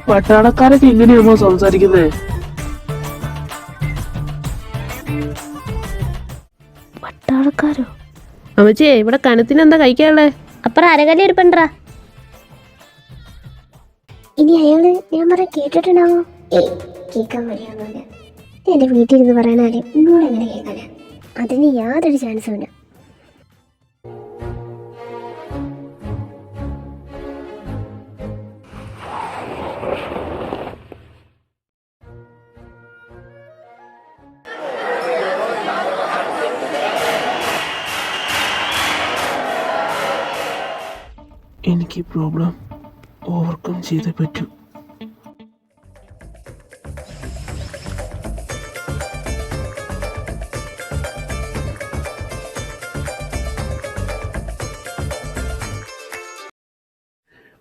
പട്ടാളക്കാരൊക്കെ എങ്ങനെയാമോ സംസാരിക്കുന്നത്? പട്ടാളക്കാരോ? അമ്മച്ചേ, ഇവിടെ കനത്തിന് എന്താ കഴിക്കാനുള്ളേ? അപ്പുറം അരകല്ല് ഇരിപ്പണ്ടാ. ഇനി അയാള് ഞാൻ പറയാൻ കേട്ടിട്ടുണ്ടാവോ? കേൾക്കാൻ വഴിയൊന്നുമില്ല. എന്റെ വീട്ടിൽ ഇരുന്ന് പറയാനാലേ ഇന്നോട് എങ്ങനെ കേൾക്കാനാ? അതിന് യാതൊരു ചാൻസും ഇല്ല. എനിക്ക് പ്രോബ്ലം ഓവർകം ചെയ്തേ പറ്റൂ.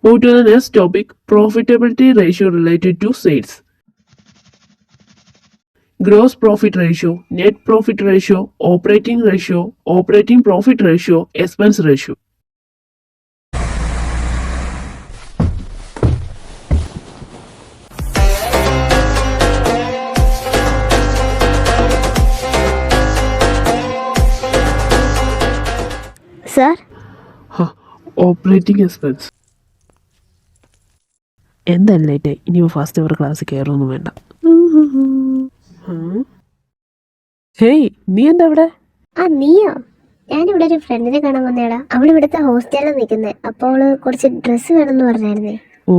Move to the next topic, profitability ratio related to sales. Gross profit ratio, net profit ratio, operating ratio, operating profit ratio, expense ratio. Sir, operating expense. എന്തല്ലേ ഇനി ഫസ്റ്റ് അവർ ക്ലാസ്സിൽ കയറൊന്നും വേണ്ട. ഹേയ്, നീ എന്താ ഇവിടെ? നീയോ? ഞാനിവിടെ ഒരു ഫ്രണ്ടിനെ കാണാൻ വന്നേടാ. അവൾ ഇവിടുത്തെ ഹോസ്റ്റലിൽ നിൽക്കുന്നത്. അപ്പോൾ അവള് കുറച്ച് ഡ്രസ്സ് വേണമെന്ന് പറഞ്ഞായിരുന്നേ. ഓ,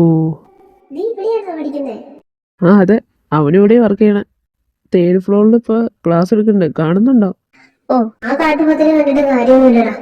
നീ ഇവിടെയാണോ പഠിക്കുന്നേ? അതെ, അവനിവിടെ വർക്ക് ചെയ്യണേ. 3rd ഫ്ലോറിൽ ഇപ്പൊ ക്ലാസ് എടുക്കുന്നുണ്ട്, കാണുന്നുണ്ടോ? ഓ, ആ കാട്ടുപത്തിന് കണ്ടിട്ട് കാര്യമൊന്നുമില്ലടാ.